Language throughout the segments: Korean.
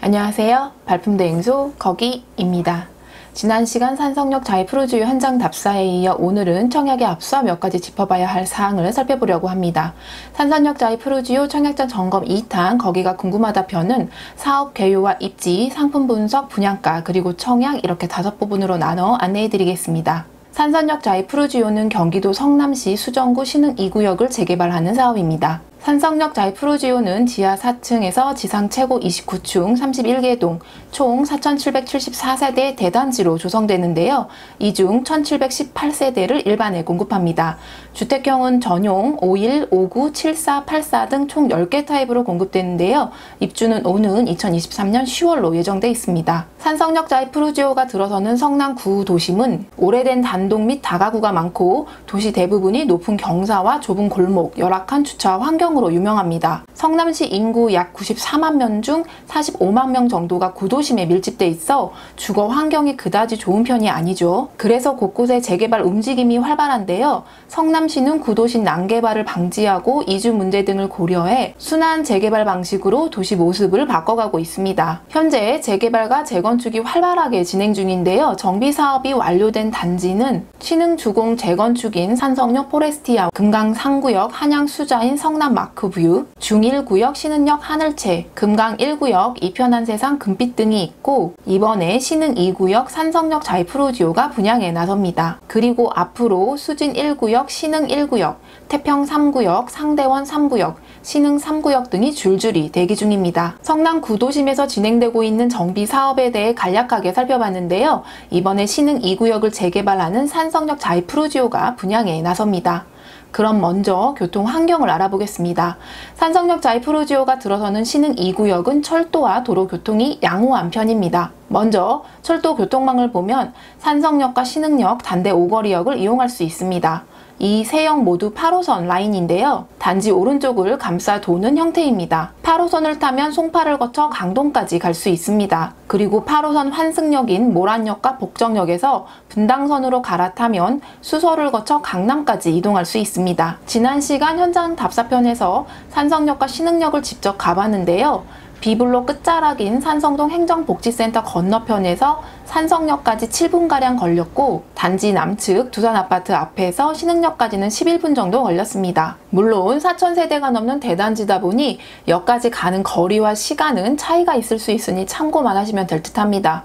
안녕하세요. 발품대행소 거기입니다. 지난 시간 산성역 자이프로주요 현장 답사에 이어 오늘은 청약에 앞서 몇 가지 짚어봐야 할 사항을 살펴보려고 합니다. 산성역 자이프로주요 청약전 점검 2탄 거기가 궁금하다 편은 사업 개요와 입지, 상품 분석, 분양가, 그리고 청약 이렇게 5부분으로 나눠 안내해드리겠습니다. 산성역 자이프로주요는 경기도 성남시 수정구 신흥 2구역을 재개발하는 사업입니다. 산성역 자이프로주요는 지하 4층에서 지상 최고 29층 31개 동 총 4,774세대 대단지로 조성되는데요. 이 중 1,718세대를 일반에 공급합니다. 주택형은 전용, 51, 59, 74, 84 등 총 10개 타입으로 공급되는데요. 입주는 오는 2023년 10월로 예정돼 있습니다. 산성역 자이프로주요가 들어서는 성남 구도심은 오래된 단독 및 다가구가 많고 도시 대부분이 높은 경사와 좁은 골목, 열악한 주차 환경으로 유명합니다. 성남시 인구 약 94만 명 중 45만 명 정도가 구도심에 밀집돼 있어 주거 환경이 그다지 좋은 편이 아니죠. 그래서 곳곳에 재개발 움직임이 활발한데요. 성남시는 구도심 난개발을 방지하고 이주 문제 등을 고려해 순환 재개발 방식으로 도시 모습을 바꿔가고 있습니다. 현재 재개발과 재건축이 활발하게 진행 중인데요. 정비 사업이 완료된 단지는 신흥 주공 재건축인 산성역 포레스티아, 금강 3구역 한양 수자인 성남 마크뷰, 중1구역 신흥역 하늘채, 금강 1구역 이편한 세상 금빛 등이 있고 이번에 신흥 2구역 산성역 자이프로주요가 분양에 나섭니다. 그리고 앞으로 수진 1구역, 신흥 1구역, 태평 3구역, 상대원 3구역, 신흥 3구역 등이 줄줄이 대기 중입니다. 성남 구도심에서 진행되고 있는 정비 사업에 대해 간략하게 살펴봤는데요. 이번에 신흥 2구역을 재개발하는 산성역 자이프로주요가 분양에 나섭니다. 그럼 먼저 교통 환경을 알아보겠습니다. 산성역 자이프로주요가 들어서는 신흥 2구역은 철도와 도로 교통이 양호한 편입니다. 먼저 철도 교통망을 보면 산성역과 신흥역 단대 오거리역을 이용할 수 있습니다. 이 세 역 모두 8호선 라인인데요. 단지 오른쪽을 감싸 도는 형태입니다. 8호선을 타면 송파를 거쳐 강동까지 갈 수 있습니다. 그리고 8호선 환승역인 모란역과 복정역에서 분당선으로 갈아타면 수서를 거쳐 강남까지 이동할 수 있습니다. 지난 시간 현장 답사편에서 산성역과 신흥역을 직접 가봤는데요. B블록 끝자락인 산성동 행정복지센터 건너편에서 산성역까지 7분가량 걸렸고 단지 남측 두산아파트 앞에서 신흥역까지는 11분 정도 걸렸습니다. 물론 4,000세대가 넘는 대단지다 보니 역까지 가는 거리와 시간은 차이가 있을 수 있으니 참고만 하시면 될 듯합니다.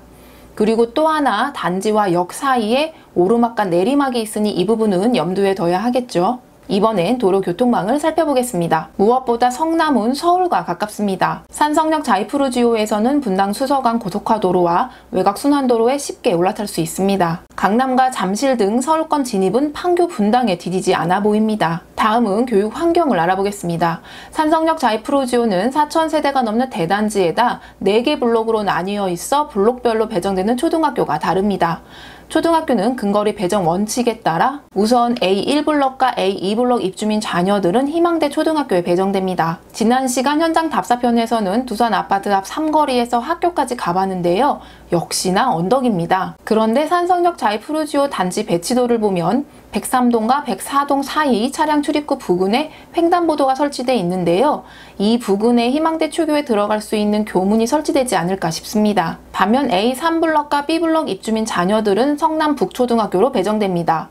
그리고 또 하나 단지와 역 사이에 오르막과 내리막이 있으니 이 부분은 염두에 둬야 하겠죠. 이번엔 도로 교통망을 살펴보겠습니다. 무엇보다 성남은 서울과 가깝습니다. 산성역 자이프로주요에서는 분당 수서간 고속화도로와 외곽순환도로에 쉽게 올라탈 수 있습니다. 강남과 잠실 등 서울권 진입은 판교 분당에 디디지 않아 보입니다. 다음은 교육 환경을 알아보겠습니다. 산성역 자이프로주요는 4,000세대가 넘는 대단지에다 4개 블록으로 나뉘어 있어 블록별로 배정되는 초등학교가 다릅니다. 초등학교는 근거리 배정 원칙에 따라 우선 A1블럭과 A2블럭 입주민 자녀들은 희망대 초등학교에 배정됩니다. 지난 시간 현장 답사편에서는 두산 아파트 앞 3거리에서 학교까지 가봤는데요. 역시나 언덕입니다. 그런데 산성역 자이프로주요 단지 배치도를 보면 103동과 104동 사이 차량 출입구 부근에 횡단보도가 설치되어 있는데요. 이 부근에 희망대 초교에 들어갈 수 있는 교문이 설치되지 않을까 싶습니다. 반면 A3블럭과 B블럭 입주민 자녀들은 성남 북초등학교로 배정됩니다.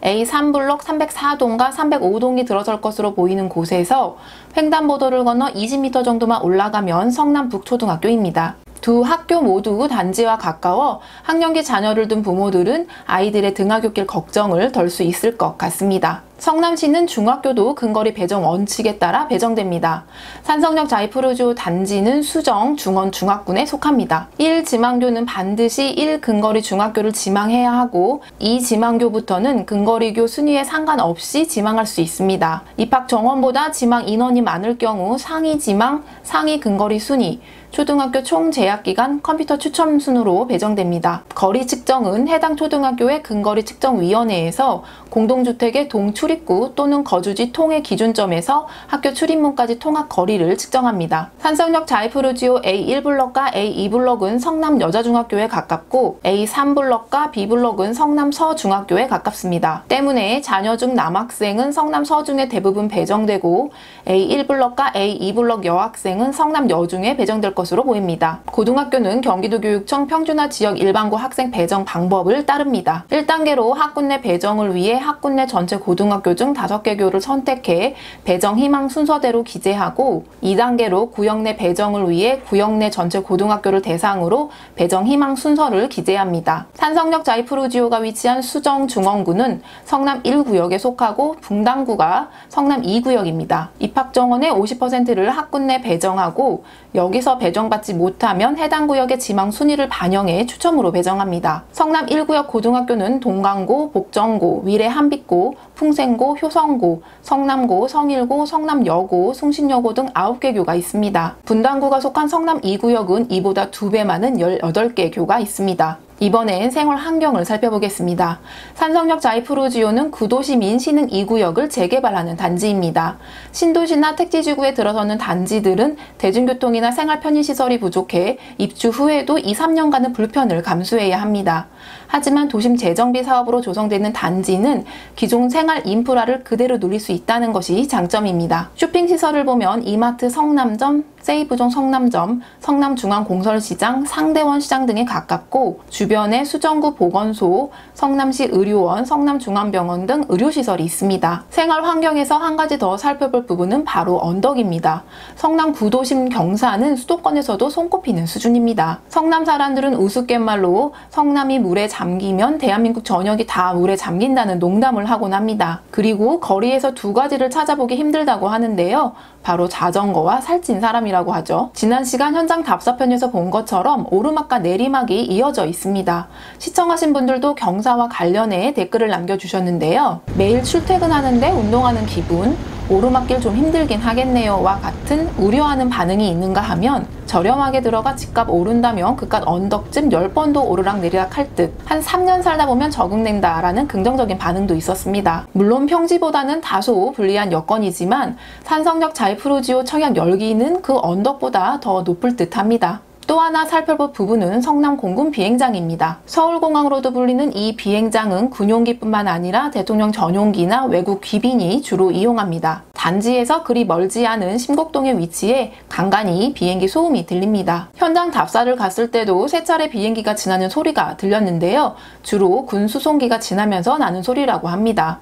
A3블럭 304동과 305동이 들어설 것으로 보이는 곳에서 횡단보도를 건너 20m 정도만 올라가면 성남 북초등학교입니다. 두 학교 모두 단지와 가까워 학령기 자녀를 둔 부모들은 아이들의 등하굣길 걱정을 덜 수 있을 것 같습니다. 성남시는 중학교도 근거리 배정 원칙에 따라 배정됩니다. 산성역 자이프로주요 단지는 수정, 중원, 중학군에 속합니다. 1지망교는 반드시 1근거리 중학교를 지망해야 하고 2지망교부터는 근거리교 순위에 상관없이 지망할 수 있습니다. 입학 정원보다 지망 인원이 많을 경우 상위 지망, 상위 근거리 순위, 초등학교 총 재학기간 컴퓨터 추첨 순으로 배정됩니다. 거리 측정은 해당 초등학교의 근거리 측정위원회에서 공동주택의 동출입구 또는 거주지 통해 기준점에서 학교 출입문까지 통학 거리를 측정합니다. 산성역 자이프로주요 A1블럭과 A2블럭은 성남 여자중학교에 가깝고 A3블럭과 B블럭은 성남 서중학교에 가깝습니다. 때문에 자녀 중 남학생은 성남 서중에 대부분 배정되고 A1블럭과 A2블럭 여학생은 성남 여중에 배정될 것입니다. 것으로 보입니다. 고등학교는 경기도교육청 평준화 지역 일반고 학생 배정 방법을 따릅니다. 1단계로 학군 내 배정을 위해 학군 내 전체 고등학교 중 5개 교를 선택해 배정 희망 순서대로 기재하고 2단계로 구역 내 배정을 위해 구역 내 전체 고등학교를 대상으로 배정 희망 순서를 기재합니다. 산성역 자이프루지오가 위치한 수정중원구는 성남 1구역에 속하고 붕당구가 성남 2구역입니다. 입학 정원의 50%를 학군 내 배정하고 여기서 배정받지 못하면 해당 구역의 지망 순위를 반영해 추첨으로 배정합니다. 성남 1구역 고등학교는 동강고, 복정고, 위례 한빛고, 풍생고, 효성고, 성남고, 성일고, 성남여고, 숭신여고 등 9개 교가 있습니다. 분당구가 속한 성남 2구역은 이보다 2배 많은 18개 교가 있습니다. 이번엔 생활 환경을 살펴보겠습니다. 산성역 자이프루지오는 구도시민 신흥 2구역을 재개발하는 단지입니다. 신도시나 택지지구에 들어서는 단지들은 대중교통이나 생활 편의시설이 부족해 입주 후에도 2~3년간은 불편을 감수해야 합니다. 하지만 도심 재정비 사업으로 조성되는 단지는 기존 생활 인프라를 그대로 누릴 수 있다는 것이 장점입니다. 쇼핑시설을 보면 이마트 성남점, 세이브존 성남점, 성남중앙공설시장, 상대원 시장 등에 가깝고 주변에 수정구 보건소, 성남시 의료원, 성남중앙병원 등 의료시설이 있습니다. 생활 환경에서 한 가지 더 살펴볼 부분은 바로 언덕입니다. 성남 구도심 경사는 수도권에서도 손꼽히는 수준입니다. 성남 사람들은 우스갯말로 성남이 물에 잠기면 대한민국 전역이 다 물에 잠긴다는 농담을 하곤 합니다. 그리고 거리에서 두 가지를 찾아보기 힘들다고 하는데요. 바로 자전거와 살찐 사람이라고 하죠. 지난 시간 현장 답사편에서 본 것처럼 오르막과 내리막이 이어져 있습니다. 시청하신 분들도 경사와 관련해 댓글을 남겨주셨는데요. 매일 출퇴근하는데 운동하는 기분, 오르막길 좀 힘들긴 하겠네요 와 같은 우려하는 반응이 있는가 하면 저렴하게 들어가 집값 오른다면 그깟 언덕쯤 10번도 오르락내리락 할 듯 한 3년 살다 보면 적응된다 라는 긍정적인 반응도 있었습니다. 물론 평지보다는 다소 불리한 여건이지만 산성역 자이프루지오 청약 열기는 그 언덕보다 더 높을 듯 합니다. 또 하나 살펴볼 부분은 성남 공군 비행장입니다. 서울공항으로도 불리는 이 비행장은 군용기뿐만 아니라 대통령 전용기나 외국 귀빈이 주로 이용합니다. 단지에서 그리 멀지 않은 심곡동에 위치해 간간히 비행기 소음이 들립니다. 현장 답사를 갔을 때도 세 차례 비행기가 지나는 소리가 들렸는데요. 주로 군 수송기가 지나면서 나는 소리라고 합니다.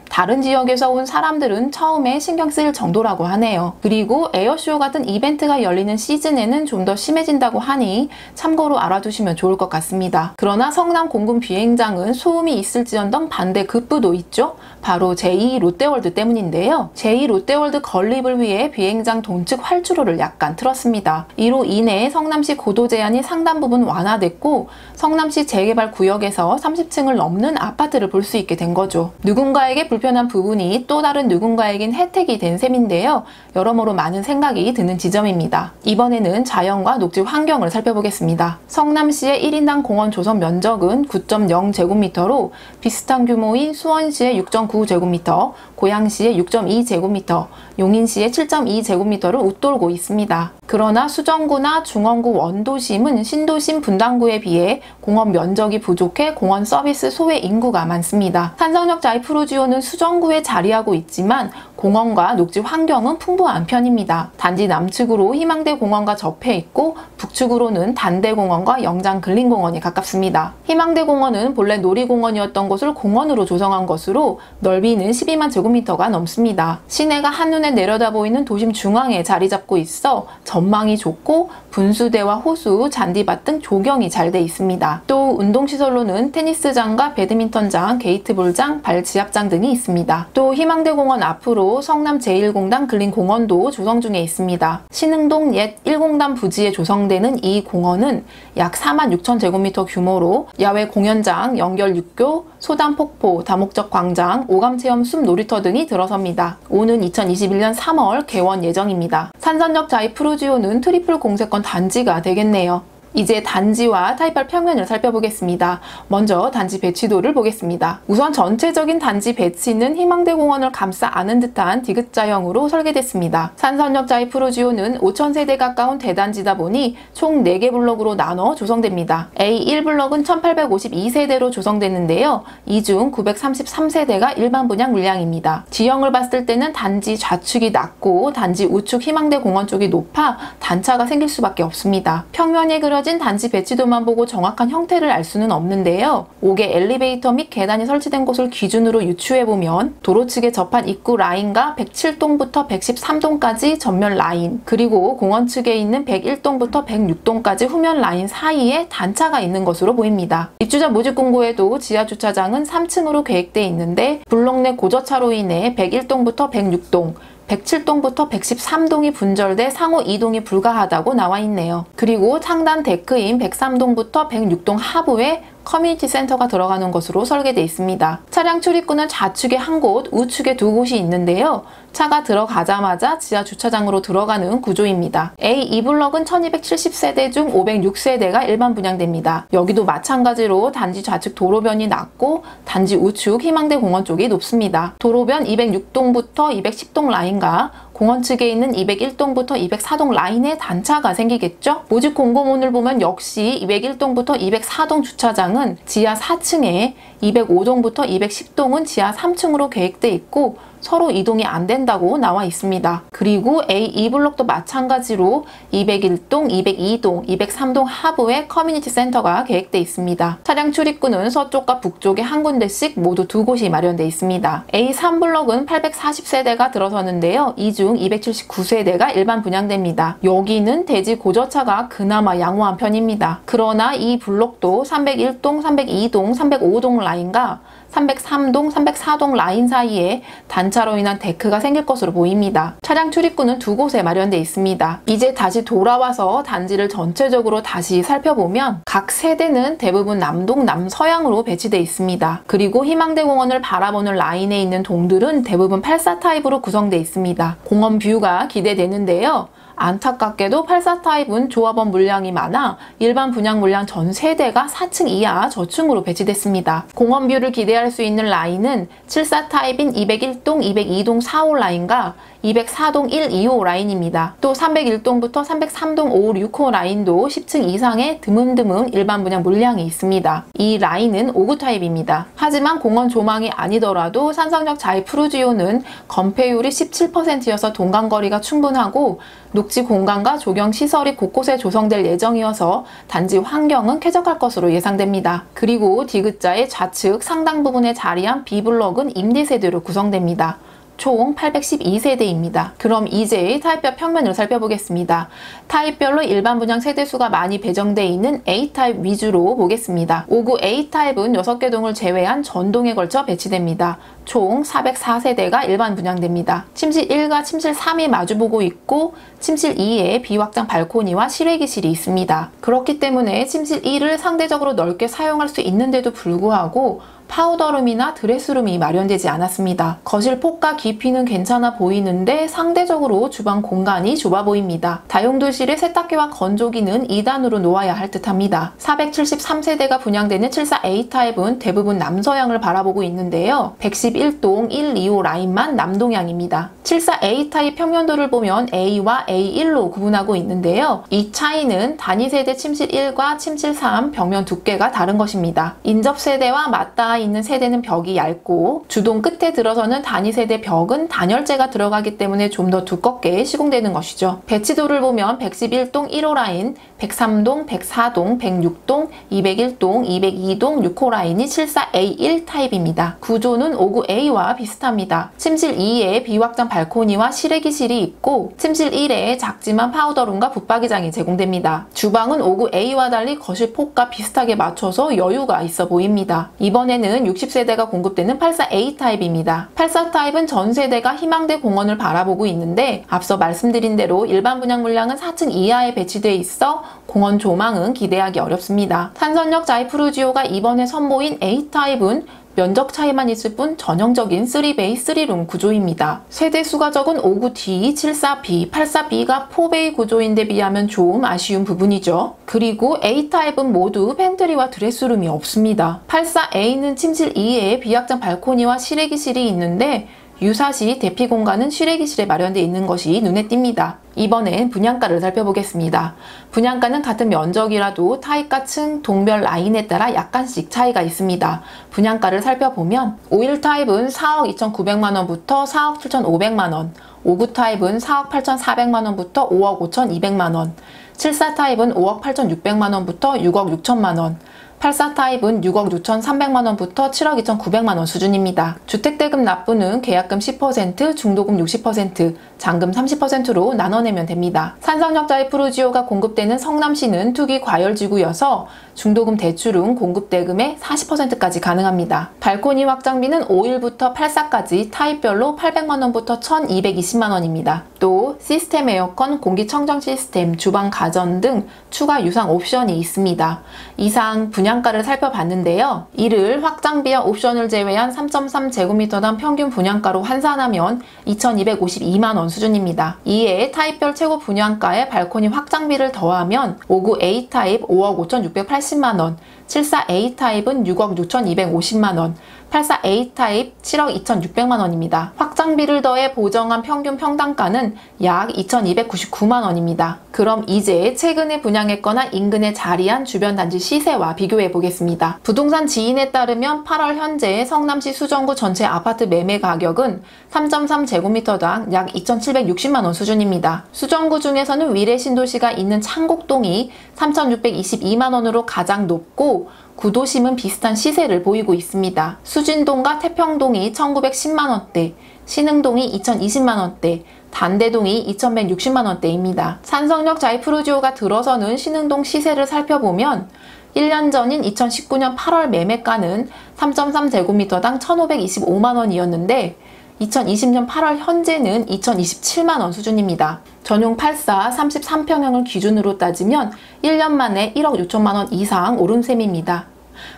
다른 지역에서 온 사람들은 처음에 신경 쓰일 정도라고 하네요. 그리고 에어쇼 같은 이벤트가 열리는 시즌에는 좀 더 심해진다고 하니 참고로 알아두시면 좋을 것 같습니다. 그러나 성남 공군 비행장은 소음이 있을지언정 반대 급부도 있죠. 바로 제2 롯데월드 때문인데요. 제2 롯데월드 건립을 위해 비행장 동측 활주로를 약간 틀었습니다. 이로 인해 성남시 고도 제한이 상당 부분 완화됐고 성남시 재개발 구역에서 30층을 넘는 아파트를 볼 수 있게 된 거죠. 누군가에게 불편한 부분이 또 다른 누군가에겐 혜택이 된 셈인데요. 여러모로 많은 생각이 드는 지점입니다. 이번에는 자연과 녹지 환경을 살펴보겠습니다. 성남시의 1인당 공원 조성 면적은 9.0제곱미터로 비슷한 규모인 수원시의 6.9제곱미터, 고양시의 6.2제곱미터, 용인시의 7.2제곱미터를 웃돌고 있습니다. 그러나 수정구나 중원구 원도심은 신도심 분당구에 비해 공원 면적이 부족해 공원 서비스 소외 인구가 많습니다. 산성역 자이프루지오는 수정구에 자리하고 있지만 공원과 녹지 환경은 풍부한 편입니다. 단지 남측으로 희망대 공원과 접해 있고 북측으로는 단대공원과 영장근린공원이 가깝습니다. 희망대 공원은 본래 놀이공원이었던 곳을 공원으로 조성한 것으로 넓이는 12만 제곱미터가 넘습니다. 시내가 한눈에 내려다 보이는 도심 중앙에 자리 잡고 있어 전망이 좋고 분수대와 호수, 잔디밭 등 조경이 잘 돼 있습니다. 또 운동시설로는 테니스장과 배드민턴장, 게이트볼장, 발지압장 등이 있습니다. 또 희망대 공원 앞으로 성남 제1공단 근린공원도 조성 중에 있습니다. 신흥동 옛 1공단 부지에 조성되는 이 공원은 약 46,000제곱미터 규모로 야외 공연장, 연결육교, 소담폭포, 다목적 광장, 오감체험 숲 놀이터 등이 들어섭니다. 오는 2021년 3월 개원 예정입니다. 산성역 자이프루지오는 트리플 공세권 단지가 되겠네요. 이제 단지와 타입별 평면을 살펴보겠습니다. 먼저 단지 배치도를 보겠습니다. 우선 전체적인 단지 배치는 희망대 공원을 감싸 안은 듯한 디귿자형으로 설계됐습니다. 산선역 자이프루지오는 5,000세대 가까운 대단지다 보니 총 4개 블록으로 나눠 조성됩니다. A1블록은 1,852세대로 조성됐는데요. 이 중 933세대가 일반 분양 물량입니다. 지형을 봤을 때는 단지 좌측이 낮고 단지 우측 희망대 공원 쪽이 높아 단차가 생길 수밖에 없습니다. 평면에 그려진 단지 배치도만 보고 정확한 형태를 알 수는 없는데요. 5개 엘리베이터 및 계단이 설치된 곳을 기준으로 유추해보면 도로 측에 접한 입구 라인과 107동부터 113동까지 전면 라인, 그리고 공원 측에 있는 101동부터 106동까지 후면 라인 사이에 단차가 있는 것으로 보입니다. 입주자 모집 공고에도 지하 주차장은 3층으로 계획되어 있는데 블록 내 고저차로 인해 101동부터 106동, 107동부터 113동이 분절돼 상호 이동이 불가하다고 나와 있네요. 그리고 상단 데크인 103동부터 106동 하부에 커뮤니티 센터가 들어가는 것으로 설계되어 있습니다. 차량 출입구는 좌측에 한 곳, 우측에 2곳이 있는데요. 차가 들어가자마자 지하 주차장으로 들어가는 구조입니다. A2블럭은 1270세대 중 506세대가 일반 분양됩니다. 여기도 마찬가지로 단지 좌측 도로변이 낮고 단지 우측 희망대 공원 쪽이 높습니다. 도로변 206동부터 210동 라인과 공원 측에 있는 201동부터 204동 라인에 단차가 생기겠죠? 모집 공고문을 보면 역시 201동부터 204동 주차장은 지하 4층에 205동부터 210동은 지하 3층으로 계획돼 있고 서로 이동이 안 된다고 나와 있습니다. 그리고 A2블록도 마찬가지로 201동, 202동, 203동 하부에 커뮤니티 센터가 계획돼 있습니다. 차량 출입구는 서쪽과 북쪽에 한 군데씩 모두 2곳이 마련돼 있습니다. A3블록은 840세대가 들어서는데요. 이 중 279세대가 일반 분양됩니다. 여기는 대지 고저차가 그나마 양호한 편입니다. 그러나 이 블록도 301동, 302동, 305동 라인과 303동, 304동 라인 사이에 단차로 인한 데크가 생길 것으로 보입니다. 차량 출입구는 2곳에 마련되어 있습니다. 이제 다시 돌아와서 단지를 전체적으로 다시 살펴보면 각 세대는 대부분 남동, 남서향으로 배치되어 있습니다. 그리고 희망대 공원을 바라보는 라인에 있는 동들은 대부분 84 타입으로 구성되어 있습니다. 공원 뷰가 기대되는데요. 안타깝게도 84 타입은 조합원 물량이 많아 일반 분양 물량 전 세대가 4층 이하 저층으로 배치됐습니다. 공원 뷰를 기대할 수 있는 라인은 74 타입인 201동, 202동 4호 라인과 204동 1, 2호 라인입니다. 또 301동부터 303동 5, 6호 라인도 10층 이상의 드문드문 일반 분양 물량이 있습니다. 이 라인은 5구 타입입니다. 하지만 공원 조망이 아니더라도 산성역 자이프루지오는 건폐율이 17%여서 동간거리가 충분하고 녹지 공간과 조경 시설이 곳곳에 조성될 예정이어서 단지 환경은 쾌적할 것으로 예상됩니다. 그리고 디귿자의 좌측 상당 부분에 자리한 B블럭은 임대세대로 구성됩니다. 총 812세대입니다. 그럼 이제 타입별 평면을 살펴보겠습니다. 타입별로 일반 분양 세대수가 많이 배정되어 있는 A타입 위주로 보겠습니다. 5구 A타입은 6개 동을 제외한 전동에 걸쳐 배치됩니다. 총 404세대가 일반 분양됩니다. 침실 1과 침실 3이 마주보고 있고 침실 2에 비확장 발코니와 실외기실이 있습니다. 그렇기 때문에 침실 1을 상대적으로 넓게 사용할 수 있는데도 불구하고 파우더룸이나 드레스룸이 마련되지 않았습니다. 거실 폭과 깊이는 괜찮아 보이는데 상대적으로 주방 공간이 좁아 보입니다. 다용도실에 세탁기와 건조기는 2단으로 놓아야 할 듯합니다. 473세대가 분양되는 74A 타입은 대부분 남서향을 바라보고 있는데요. 111동 1, 2호 라인만 남동향입니다. 74A 타입 평면도를 보면 A와 A1로 구분하고 있는데요. 이 차이는 단위 세대 침실 1과 침실 3 벽면 두께가 다른 것입니다. 인접 세대와 맞닿아 있는 세대는 벽이 얇고 주동 끝에 들어서는 단위 세대 벽은 단열재가 들어가기 때문에 좀 더 두껍게 시공되는 것이죠. 배치도를 보면 111동 1호 라인, 103동, 104동, 106동, 201동, 202동 6호 라인이 74A1 타입입니다. 구조는 59A와 비슷합니다. 침실 2에 비확장 발코니와 실외기실이 있고 침실 1에 작지만 파우더룸과 붙박이장이 제공됩니다. 주방은 59A와 달리 거실 폭과 비슷하게 맞춰서 여유가 있어 보입니다. 이번에는 60세대가 공급되는 84A 타입입니다. 84 타입은 전 세대가 희망대 공원을 바라보고 있는데 앞서 말씀드린 대로 일반 분양 물량은 4층 이하에 배치되어 있어 공원 조망은 기대하기 어렵습니다. 산선역 자이프루지오가 이번에 선보인 A 타입은 면적 차이만 있을 뿐 전형적인 3베이 3룸 구조입니다. 세대수가 적은 59D, 74B, 84B가 4베이 구조인데 비하면 좀 아쉬운 부분이죠. 그리고 A타입은 모두 팬트리와 드레스룸이 없습니다. 84A는 침실 2에 비확장 발코니와 실외기실이 있는데 유사시 대피 공간은 실외기실에 마련되어 있는 것이 눈에 띕니다. 이번엔 분양가를 살펴보겠습니다. 분양가는 같은 면적이라도 타입과 층, 동별 라인에 따라 약간씩 차이가 있습니다. 분양가를 살펴보면 51 타입은 4억 2,900만원부터 4억 7,500만원, 59 타입은 4억 8,400만원부터 5억 5,200만원, 74 타입은 5억 8,600만원부터 6억 6천만원, 84 타입은 6억 6,300만원부터 7억 2,900만원 수준입니다. 주택대금 납부는 계약금 10%, 중도금 60%, 잔금 30%로 나눠내면 됩니다. 산성역자의 프루지오가 공급되는 성남시는 투기 과열지구여서 중도금 대출은 공급대금의 40%까지 가능합니다. 발코니 확장비는 51부터 84까지 타입별로 800만원부터 1,220만원입니다. 또 시스템 에어컨, 공기청정 시스템, 주방 가전 등 추가 유상 옵션이 있습니다. 이상 분양가를 살펴봤는데요. 이를 확장비와 옵션을 제외한 3.3제곱미터당 평균 분양가로 환산하면 2,252만원 수준입니다. 이에 타입별 최고 분양가에 발코니 확장비를 더하면 59A 타입 5억 5,680만원, 74A 타입은 6억 6,250만원, 84A 타입 7억 2,600만원입니다. 확장비를 더해 보정한 평균 평당가는 약 2,299만원입니다. 그럼 이제 최근에 분양했거나 인근에 자리한 주변 단지 시세와 비교해 보겠습니다. 부동산 지인에 따르면 8월 현재 성남시 수정구 전체 아파트 매매 가격은 3.3제곱미터당 약 2,760만원 수준입니다. 수정구 중에서는 위례 신도시가 있는 창곡동이 3,622만원으로 가장 높고 구도심은 비슷한 시세를 보이고 있습니다. 수진동과 태평동이 1,910만원대, 신흥동이 2,020만원대, 단대동이 2,160만원대입니다. 산성역 자이프루지오가 들어서는 신흥동 시세를 살펴보면 1년 전인 2019년 8월 매매가는 3.3제곱미터당 1,525만원이었는데 2020년 8월 현재는 2,027만원 수준입니다. 전용 84, 33평형을 기준으로 따지면 1년 만에 1억 6천만원 이상 오른 셈입니다.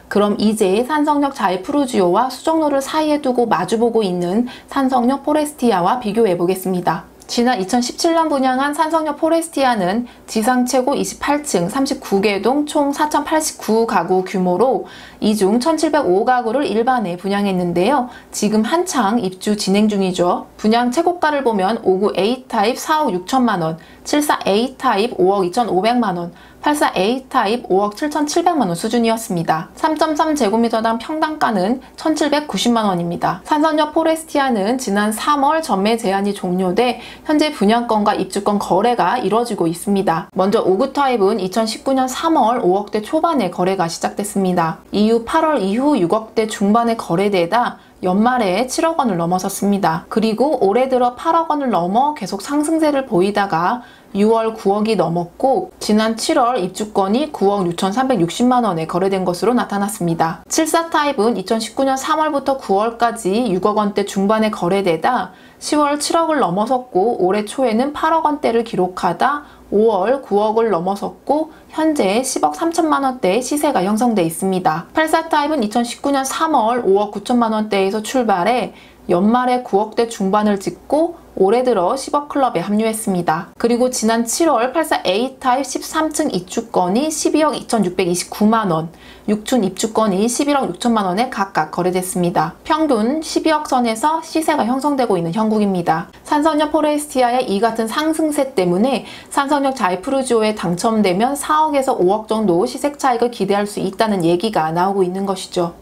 그럼 이제 산성역 자이프루지오와 수정로를 사이에 두고 마주보고 있는 산성역 포레스티아와 비교해 보겠습니다. 지난 2017년 분양한 산성역 포레스티아는 지상 최고 28층 39개 동 총 4,089가구 규모로 이 중 1,705가구를 일반에 분양했는데요. 지금 한창 입주 진행 중이죠. 분양 최고가를 보면 59A 타입 4억 6천만원, 74A 타입 5억 2,500만원, 84A 타입 5억 7,700만원 수준이었습니다. 3.3제곱미터당 평당가는 1,790만원입니다. 산성역 포레스티아는 지난 3월 전매 제한이 종료돼 현재 분양권과 입주권 거래가 이뤄지고 있습니다. 먼저 59 타입은 2019년 3월 5억대 초반에 거래가 시작됐습니다. 이후 8월 이후 6억대 중반에 거래되다 연말에 7억 원을 넘어섰습니다. 그리고 올해 들어 8억 원을 넘어 계속 상승세를 보이다가 6월 9억이 넘었고 지난 7월 입주권이 9억 6,360만원에 거래된 것으로 나타났습니다. 74 타입은 2019년 3월부터 9월까지 6억 원대 중반에 거래되다 10월 7억을 넘어섰고 올해 초에는 8억 원대를 기록하다 5월 9억을 넘어섰고 현재 10억 3천만 원대의 시세가 형성돼 있습니다. 84 타입은 2019년 3월 5억 9천만 원대에서 출발해 연말에 9억대 중반을 찍고 올해 들어 10억 클럽에 합류했습니다. 그리고 지난 7월 84A 타입 13층 입주권이 12억 2,629만원, 6층 입주권이 11억 6천만원에 각각 거래됐습니다. 평균 12억 선에서 시세가 형성되고 있는 형국입니다. 산성역 포레스티아의 이 같은 상승세 때문에 산성역 자이프루지오에 당첨되면 4억에서 5억 정도 시세 차익을 기대할 수 있다는 얘기가 나오고 있는 것이죠.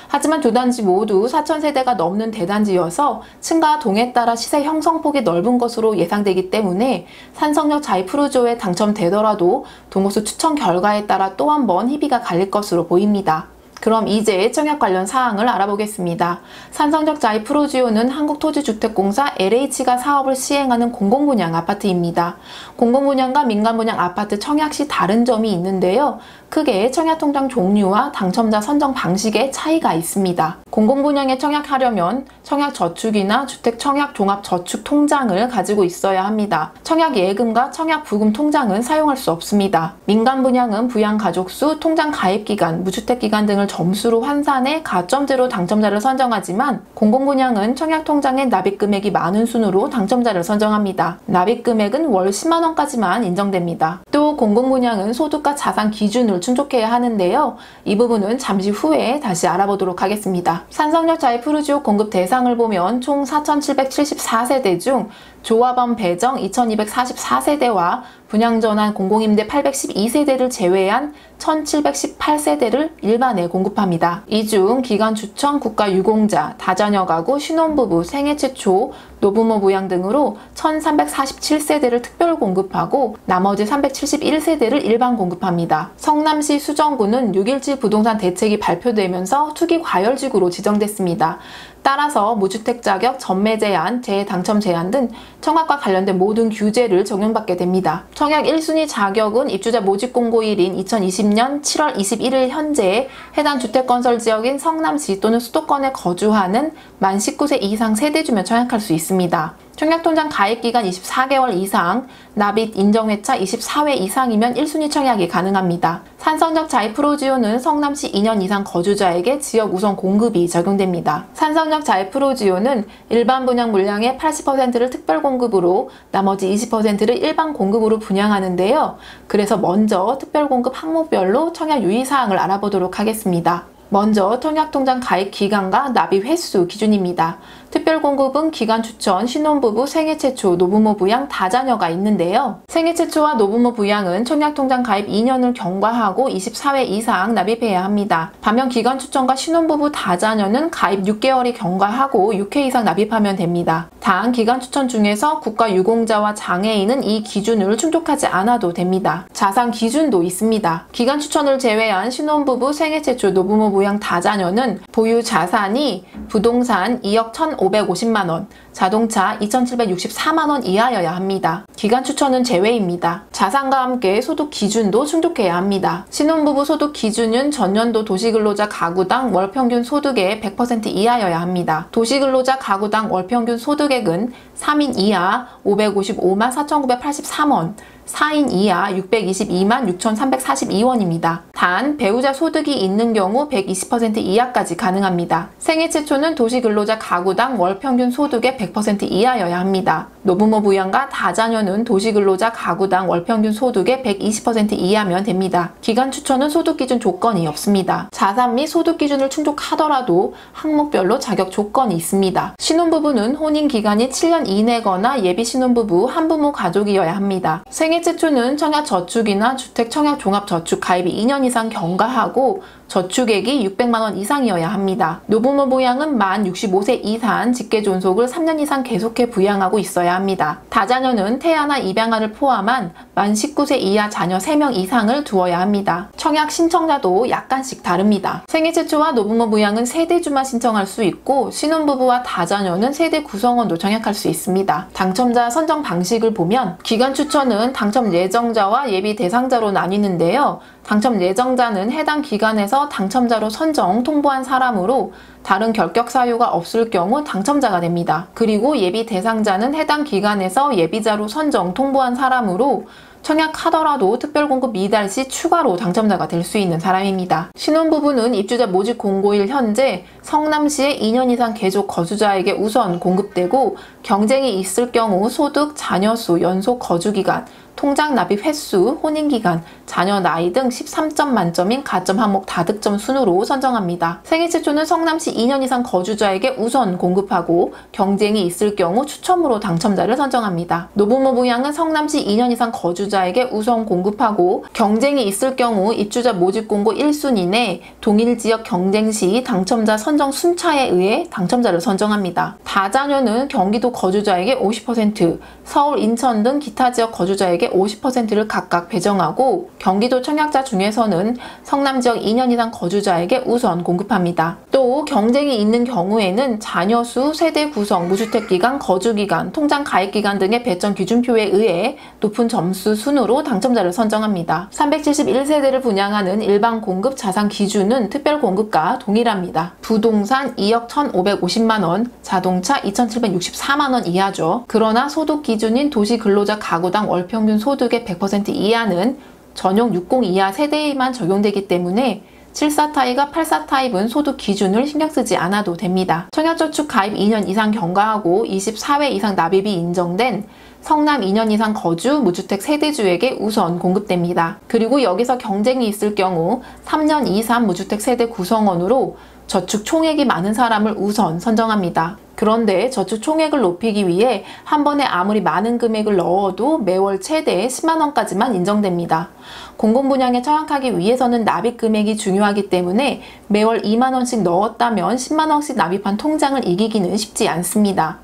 하지만 두 단지 모두 4,000세대가 넘는 대단지여서 층과 동에 따라 시세 형성폭이 넓은 것으로 예상되기 때문에 산성역 자이프루지오에 당첨되더라도 동호수 추천 결과에 따라 또 한 번 희비가 갈릴 것으로 보입니다. 그럼 이제 청약 관련 사항을 알아보겠습니다. 산성역 자이프루지오는 한국토지주택공사 LH가 사업을 시행하는 공공분양 아파트입니다. 공공분양과 민간분양 아파트 청약 시 다른 점이 있는데요. 크게 청약통장 종류와 당첨자 선정 방식에 차이가 있습니다. 공공분양에 청약하려면 청약저축이나 주택청약종합저축통장을 가지고 있어야 합니다. 청약예금과 청약부금 통장은 사용할 수 없습니다. 민간분양은 부양가족수, 통장 가입기간, 무주택기간 등을 점수로 환산해 가점제로 당첨자를 선정하지만 공공분양은 청약통장에 납입금액이 많은 순으로 당첨자를 선정합니다. 납입금액은 월 10만원까지만 인정됩니다. 또 공공분양은 소득과 자산 기준을 충족해야 하는데요. 이 부분은 잠시 후에 다시 알아보도록 하겠습니다. 산성역 자이프루지오 공급 대상을 보면 총 4,774세대 중 조합원 배정 2,244세대와 분양전환 공공임대 812세대를 제외한 1,718세대를 일반에 공급합니다. 이 중 기간 추천, 국가유공자, 다자녀 가구, 신혼부부, 생애 최초, 노부모 부양 등으로 1,347세대를 특별 공급하고 나머지 371세대를 일반 공급합니다. 성남시 수정구는 6.17 부동산 대책이 발표되면서 투기 과열지구로 지정됐습니다. 따라서 무주택 자격, 전매 제한, 재당첨 제한 등 청약과 관련된 모든 규제를 적용받게 됩니다. 청약 1순위 자격은 입주자 모집 공고일인 2020년 7월 21일 현재 해당 주택건설지역인 성남시 또는 수도권에 거주하는 만 19세 이상 세대주면 청약할 수 있습니다. 청약통장 가입기간 24개월 이상, 납입 인정회차 24회 이상이면 1순위 청약이 가능합니다. 산성역 자이프로지오는 성남시 2년 이상 거주자에게 지역 우선 공급이 적용됩니다. 산성역 자이프로지오는 일반 분양 물량의 80%를 특별 공급으로 나머지 20%를 일반 공급으로 분양하는데요. 그래서 먼저 특별 공급 항목별로 청약 유의사항을 알아보도록 하겠습니다. 먼저 청약통장 가입 기간과 납입 횟수 기준입니다. 특별공급은 기간 추천, 신혼부부, 생애 최초, 노부모 부양, 다자녀가 있는데요. 생애 최초와 노부모 부양은 청약통장 가입 2년을 경과하고 24회 이상 납입해야 합니다. 반면 기간 추천과 신혼부부, 다자녀는 가입 6개월이 경과하고 6회 이상 납입하면 됩니다. 단 기간 추천 중에서 국가유공자와 장애인은 이 기준을 충족하지 않아도 됩니다. 자산 기준도 있습니다. 기간 추천을 제외한 신혼부부, 생애 최초, 노부모 부양, 다자녀는 보유 자산이 부동산 2억 1,550만원, 자동차 2,764만원 이하여야 합니다. 기간 추천은 제외입니다. 자산과 함께 소득 기준도 충족해야 합니다. 신혼부부 소득 기준은 전년도 도시근로자 가구당 월평균 소득의 100% 이하여야 합니다. 도시근로자 가구당 월평균 소득액은 3인 이하 555만 4,983원, 4인 이하 622만 6,342원입니다. 단 배우자 소득이 있는 경우 120% 이하까지 가능합니다. 생애 최초는 도시근로자 가구당 월평균 소득의 100% 이하여야 합니다. 노부모 부양과 다자녀는 도시근로자 가구당 월평균 소득의 120% 이하면 됩니다. 기간 추천은 소득 기준 조건이 없습니다. 자산 및 소득 기준을 충족하더라도 항목별로 자격 조건이 있습니다. 신혼부부는 혼인 기간이 7년 이내거나 예비 신혼부부, 한부모 가족이어야 합니다. 생애 최초는 청약저축이나 주택청약종합저축 가입이 2년 이상 경과하고 저축액이 600만원 이상이어야 합니다. 노부모 부양은 만 65세 이상 직계존속을 3년 이상 계속해 부양하고 있어야 합니다. 다자녀는 태아나 입양아를 포함한 만 19세 이하 자녀 3명 이상을 두어야 합니다. 청약 신청자도 약간씩 다릅니다. 생애 최초와 노부모 부양은 세대주만 신청할 수 있고 신혼부부와 다자녀는 세대 구성원도 청약할 수 있습니다. 당첨자 선정 방식을 보면 기간 추천은 당첨 예정자와 예비 대상자로 나뉘는데요. 당첨 예정자는 해당 기간에서 당첨자로 선정, 통보한 사람으로 다른 결격 사유가 없을 경우 당첨자가 됩니다. 그리고 예비 대상자는 해당 기간에서 예비자로 선정, 통보한 사람으로 청약하더라도 특별공급 미달 시 추가로 당첨자가 될 수 있는 사람입니다. 신혼부부는 입주자 모집 공고일 현재 성남시에 2년 이상 계속 거주자에게 우선 공급되고 경쟁이 있을 경우 소득, 자녀 수, 연속 거주기간, 통장 납입 횟수, 혼인기간, 자녀 나이 등 13점 만점인 가점 항목 다득점 순으로 선정합니다. 생애 최초는 성남시 2년 이상 거주자에게 우선 공급하고 경쟁이 있을 경우 추첨으로 당첨자를 선정합니다. 노부모 부양은 성남시 2년 이상 거주자에게 우선 공급하고 경쟁이 있을 경우 입주자 모집 공고 1순위 내 동일 지역 경쟁 시 당첨자 선정 순차에 의해 당첨자를 선정합니다. 다자녀는 경기도 거주자에게 50%, 서울, 인천 등 기타 지역 거주자에게 주에게 50%를 각각 배정하고 경기도 청약자 중에서는 성남 지역 2년 이상 거주자에게 우선 공급합니다. 또 경쟁이 있는 경우에는 자녀 수, 세대 구성, 무주택 기간, 거주 기간, 통장 가입 기간 등의 배정 기준표에 의해 높은 점수 순으로 당첨자를 선정합니다. 371세대를 분양하는 일반 공급 자산 기준은 특별 공급과 동일합니다. 부동산 2억 1,550만원, 자동차 2,764만원 이하죠. 그러나 소득 기준인 도시근로자 가구당 월평균 소득의 100% 이하는 전용 60 이하 세대에만 적용되기 때문에 74 타입과 84 타입은 소득 기준을 신경 쓰지 않아도 됩니다. 청약저축 가입 2년 이상 경과하고 24회 이상 납입이 인정된 성남 2년 이상 거주 무주택 세대주에게 우선 공급됩니다. 그리고 여기서 경쟁이 있을 경우 3년 이상 무주택 세대 구성원으로 저축 총액이 많은 사람을 우선 선정합니다. 그런데 저축 총액을 높이기 위해 한 번에 아무리 많은 금액을 넣어도 매월 최대 10만원까지만 인정됩니다. 공공분양에 청약하기 위해서는 납입 금액이 중요하기 때문에 매월 2만원씩 넣었다면 10만원씩 납입한 통장을 이기기는 쉽지 않습니다.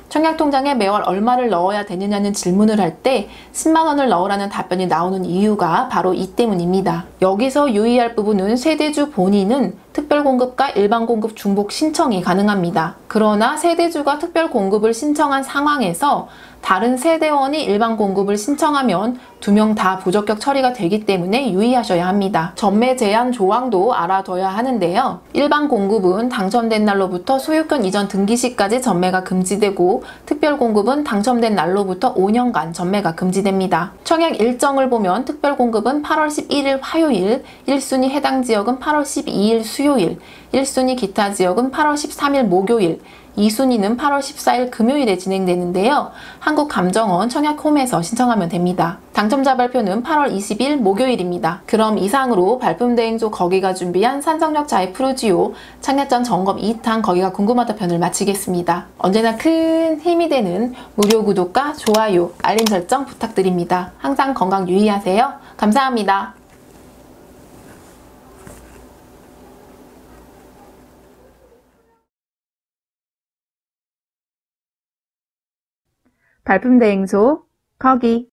청약통장에 매월 얼마를 넣어야 되느냐는 질문을 할 때 10만원을 넣으라는 답변이 나오는 이유가 바로 이 때문입니다. 여기서 유의할 부분은 세대주 본인은 특별공급과 일반공급 중복 신청이 가능합니다. 그러나 세대주가 특별공급을 신청한 상황에서 다른 세대원이 일반공급을 신청하면 2명 다 부적격 처리가 되기 때문에 유의하셔야 합니다. 전매 제한 조항도 알아둬야 하는데요. 일반공급은 당첨된 날로부터 소유권 이전 등기 시까지 전매가 금지되고 특별공급은 당첨된 날로부터 5년간 전매가 금지됩니다. 청약 일정을 보면 특별공급은 8월 11일 화요일, 1순위 해당 지역은 8월 12일 수요일, 1순위 기타 지역은 8월 13일 목요일, 2순위는 8월 14일 금요일에 진행되는데요. 한국감정원 청약홈에서 신청하면 됩니다. 당첨자 발표는 8월 20일 목요일입니다. 그럼 이상으로 발품대행조 거기가 준비한 산성역 자이 프루지오 청약전 점검 2탄 거기가 궁금하다 편을 마치겠습니다. 언제나 큰 힘이 되는 무료 구독과 좋아요, 알림 설정 부탁드립니다. 항상 건강 유의하세요. 감사합니다. 발품대행소 거기